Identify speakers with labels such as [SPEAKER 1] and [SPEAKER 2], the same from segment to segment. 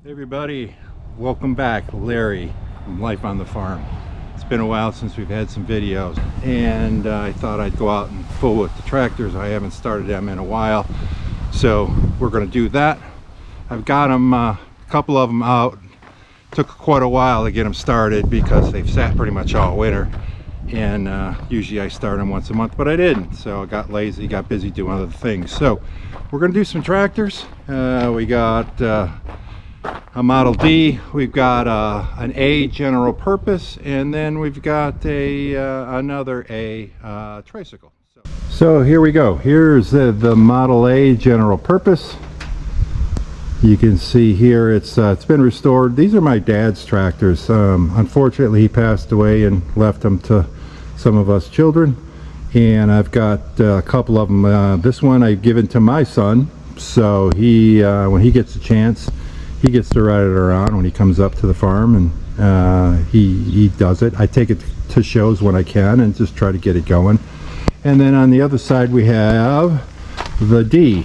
[SPEAKER 1] Hey everybody, welcome back. Larry from Life on the Farm. It's been a while since we've had some videos, and I thought I'd go out and fool with the tractors. I haven't started them in a while, so we're going to do that. I've got them, a couple of them out. Took quite a while to get them started because they've sat pretty much all winter, and usually I start them once a month, but I didn't, so I got lazy, got busy doing other things. So we're going to do some tractors. We got a Model D, we've got an A general purpose, and then we've got another A tricycle. So here we go. Here's the Model A general purpose. You can see here it's been restored. These are my dad's tractors. Unfortunately, he passed away and left them to some of us children, and I've got a couple of them. This one I've given to my son, so he when he gets a chance, he gets to ride it around when he comes up to the farm, and he does it. I take it to shows when I can and just try to get it going. And then on the other side we have the D.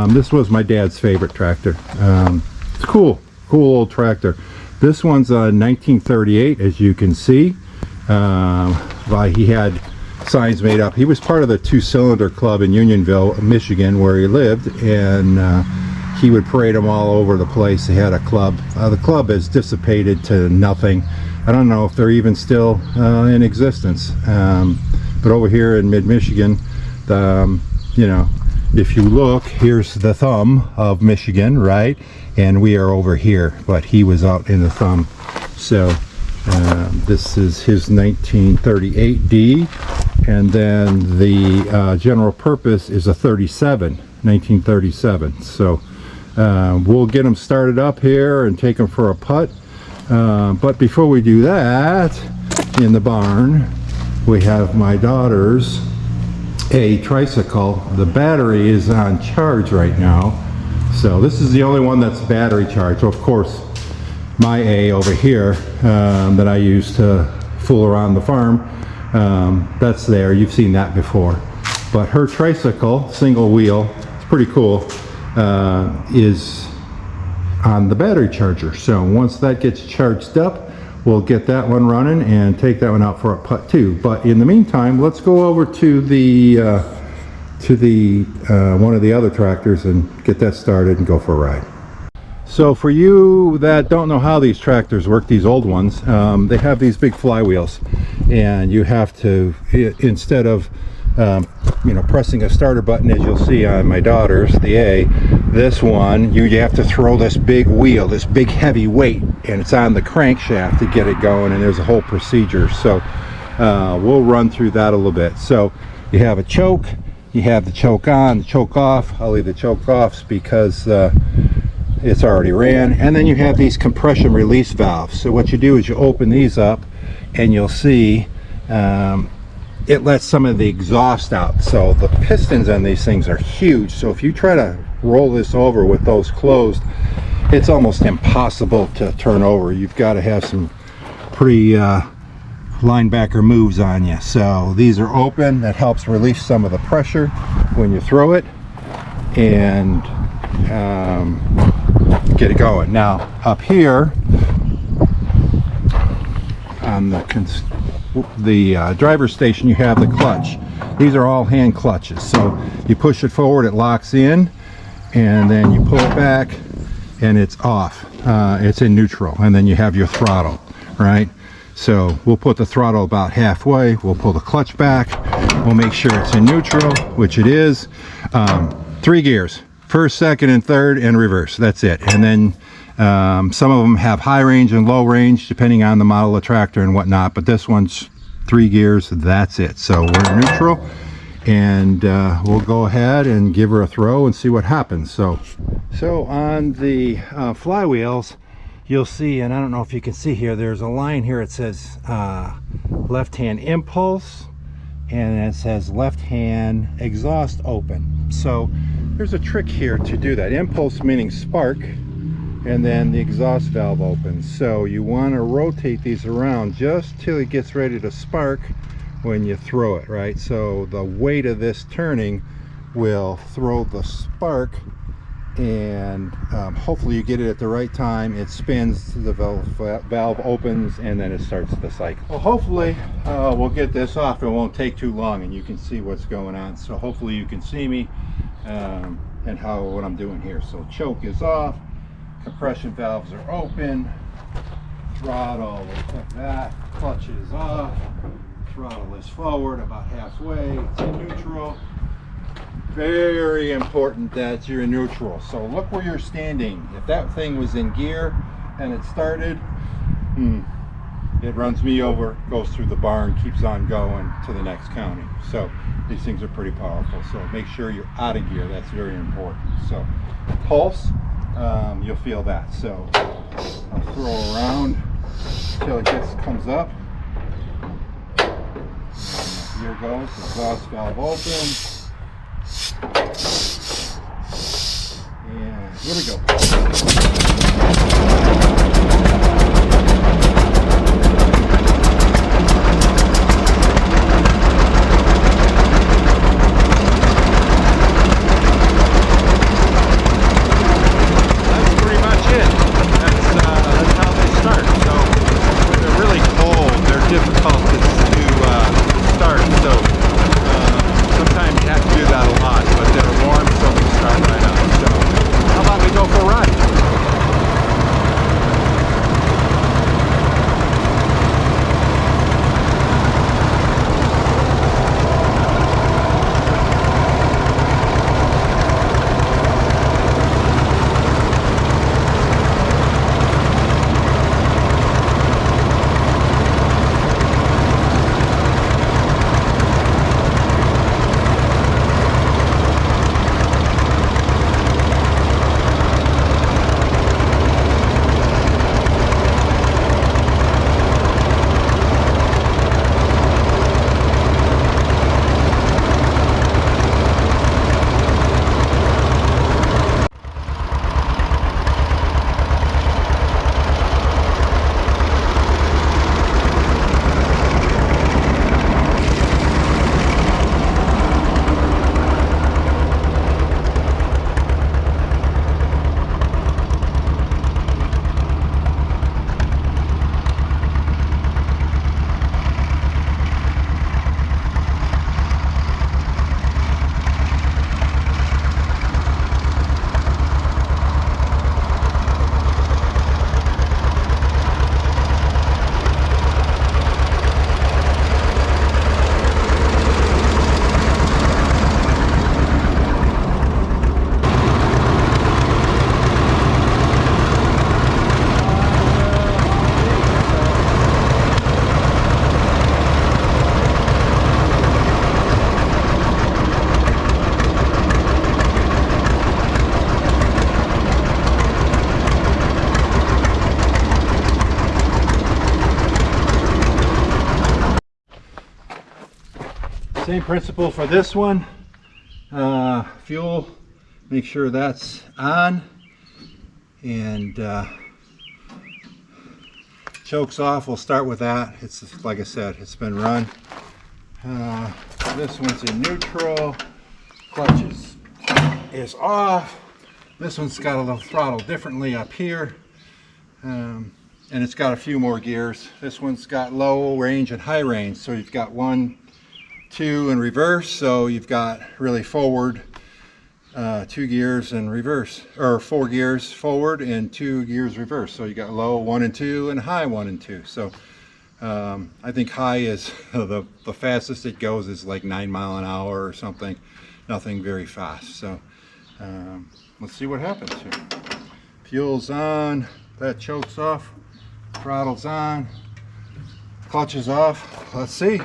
[SPEAKER 1] This was my dad's favorite tractor. It's cool old tractor. This one's a 1938, as you can see. He had signs made up. He was part of the two-cylinder club in Unionville, Michigan, where he lived, and he would parade them all over the place. They had a club. The club has dissipated to nothing. I don't know if they're even still in existence. But over here in mid-Michigan, you know, if you look, here's the thumb of Michigan, right? And we are over here, but he was out in the thumb. So this is his 1938D, and then the general purpose is a 1937. So we'll get them started up here and take them for a putt. But before we do that, in the barn, we have my daughter's A tricycle. The battery is on charge right now. So this is the only one that's battery charged. So of course, my A over here that I use to fool around the farm, that's there. You've seen that before. But her tricycle, single wheel, it's pretty cool, is on the battery charger. So once that gets charged up, we'll get that one running and take that one out for a putt too. But in the meantime, let's go over to the one of the other tractors and get that started and go for a ride. So for you that don't know how these tractors work, these old ones, they have these big flywheels, and you have to, instead of pressing a starter button, as you'll see on my daughter's, the A, this one, you have to throw this big wheel, this big heavy weight, and it's on the crankshaft to get it going, and there's a whole procedure. So we'll run through that a little bit. So you have a choke, you have the choke on, the choke off. I'll leave the choke off because it's already ran. And then you have these compression release valves. So what you do is you open these up, and you'll see it lets some of the exhaust out. So the pistons on these things are huge. So if you try to roll this over with those closed, it's almost impossible to turn over. You've got to have some pretty linebacker moves on you. So these are open. That helps release some of the pressure when you throw it and get it going. Now up here on the driver's station, you have the clutch. These are all hand clutches. So you push it forward, it locks in, and then you pull it back and it's off. It's in neutral, and then you have your throttle, right? So we'll put the throttle about halfway, we'll pull the clutch back, we'll make sure it's in neutral, which it is. 3 gears, first, second, and third, and reverse. That's it. And then some of them have high range and low range depending on the model of tractor and whatnot, but this one's 3 gears. That's it. So we're in neutral, and we'll go ahead and give her a throw and see what happens. So on the flywheels, you'll see, and I don't know if you can see here, there's a line here. It says left hand impulse, and it says left hand exhaust open. So there's a trick here to do that. Impulse meaning spark, and then the exhaust valve opens. So you want to rotate these around just till it gets ready to spark when you throw it, right? So the weight of this turning will throw the spark and hopefully you get it at the right time. It spins, the valve opens, and then it starts the cycle. Well, hopefully we'll get this off. It won't take too long, and you can see what's going on. So hopefully you can see me and what I'm doing here. So choke is off, compression valves are open, throttle, we'll check that, clutch is off, throttle is forward about halfway, it's in neutral. Very important that you're in neutral. So look where you're standing. If that thing was in gear and it started, it runs me over, goes through the barn, keeps on going to the next county. So these things are pretty powerful. So make sure you're out of gear. That's very important. So pulse, you'll feel that. So I'll throw around until it comes up. And here goes, exhaust valve open. And here we go. Same principle for this one. Fuel, make sure that's on, and chokes off. We'll start with that. It's like I said, it's been run. This one's in neutral. Clutch is off. This one's got a little throttle differently up here, and it's got a few more gears. This one's got low range and high range, so you've got 1, 2 in reverse, so you've got really forward 2 gears in reverse, or 4 gears forward and 2 gears reverse. So you got low 1 and 2 and high 1 and 2. So I think high is the fastest it goes is like 9 miles an hour or something. Nothing very fast. So let's see what happens here. Fuel's on, that choke's off, throttle's on, clutch is off. Let's see.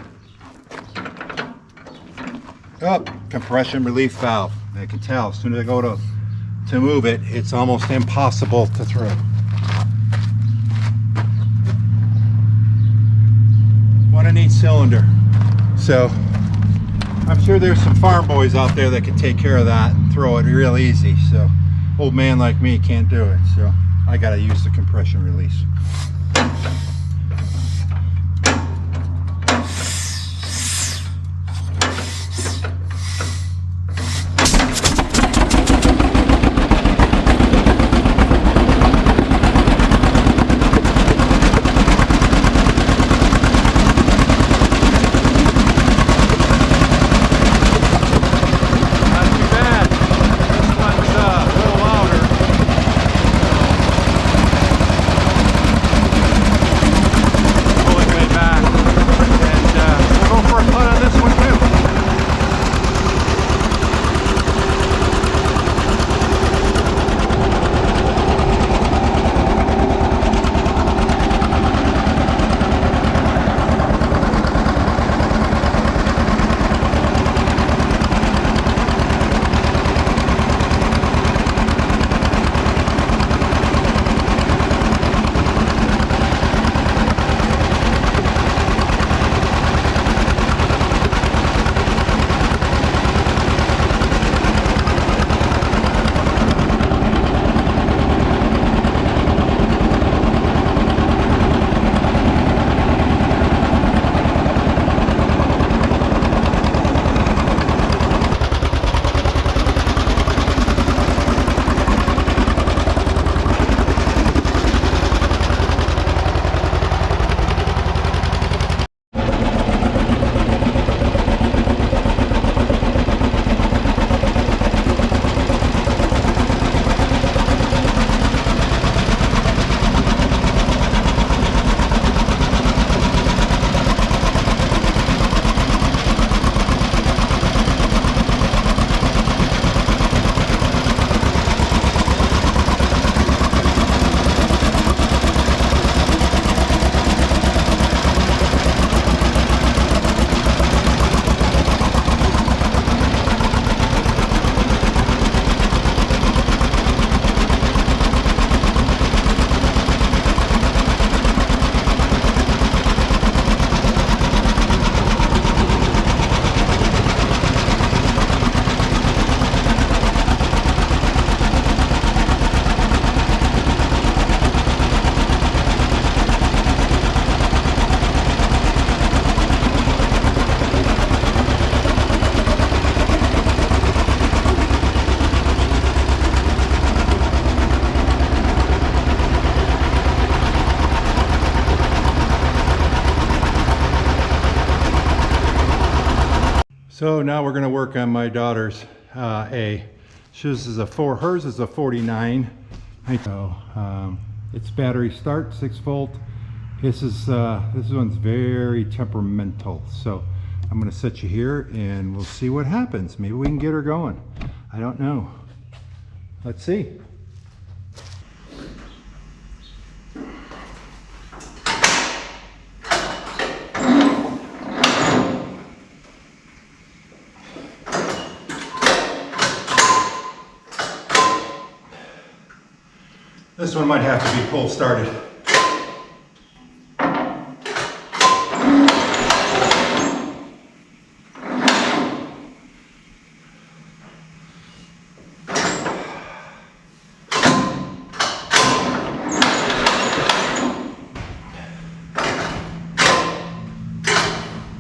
[SPEAKER 1] Oh, compression relief valve. I can tell as soon as I go to move it, it's almost impossible to throw. One in each cylinder. So I'm sure there's some farm boys out there that can take care of that and throw it real easy. So old man like me can't do it. So I gotta use the compression release. So now we're going to work on my daughter's A. Hers is a 49. So it's battery start, 6 volt. This one's very temperamental. So I'm going to set you here and we'll see what happens. Maybe we can get her going. I don't know. Let's see. This one might have to be pull started.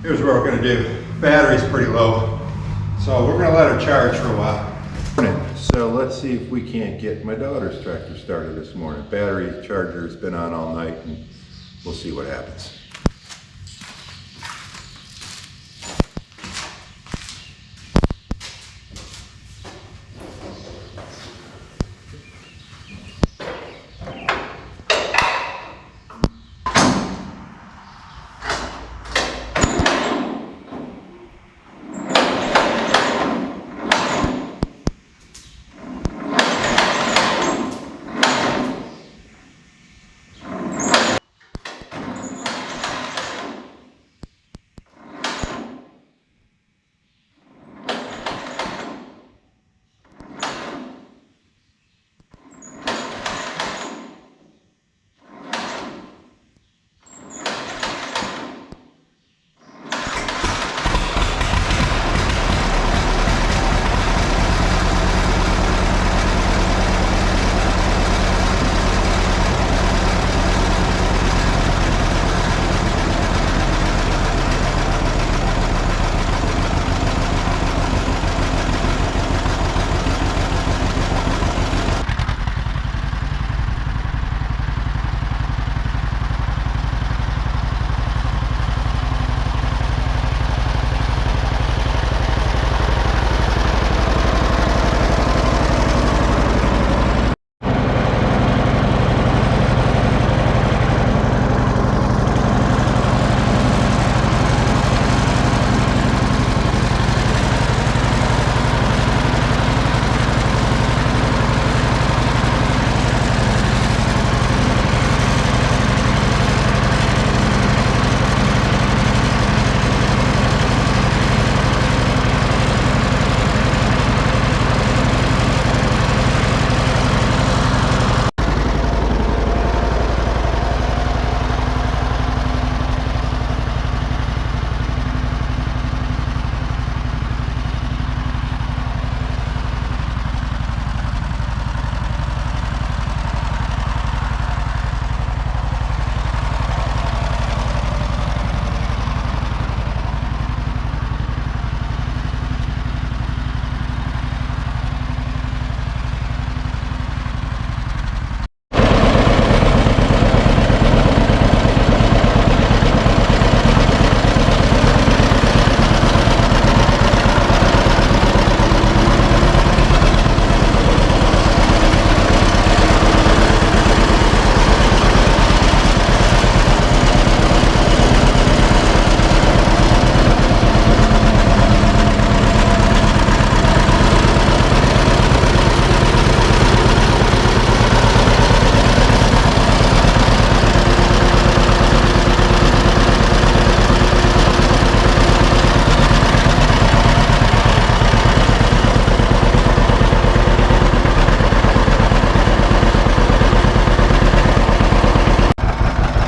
[SPEAKER 1] Here's what we're going to do. Battery's pretty low, so we're going to let her charge for a while. So let's see if we can't get my daughter's tractor started this morning. Battery charger's been on all night, and we'll see what happens.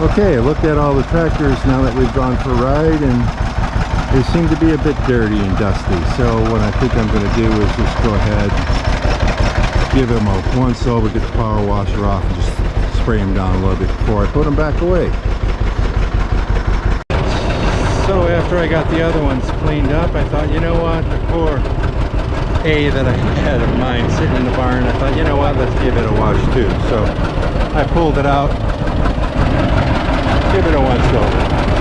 [SPEAKER 1] Okay, I looked at all the tractors now that we've gone for a ride, and they seem to be a bit dirty and dusty. So what I think I'm going to do is just go ahead, give them a once over, get the power washer off, and just spray them down a little bit before I put them back away. So after I got the other ones cleaned up, I thought, you know what, the poor A that I had of mine sitting in the barn, I thought, you know what, let's give it a wash too. So I pulled it out, give it a once over.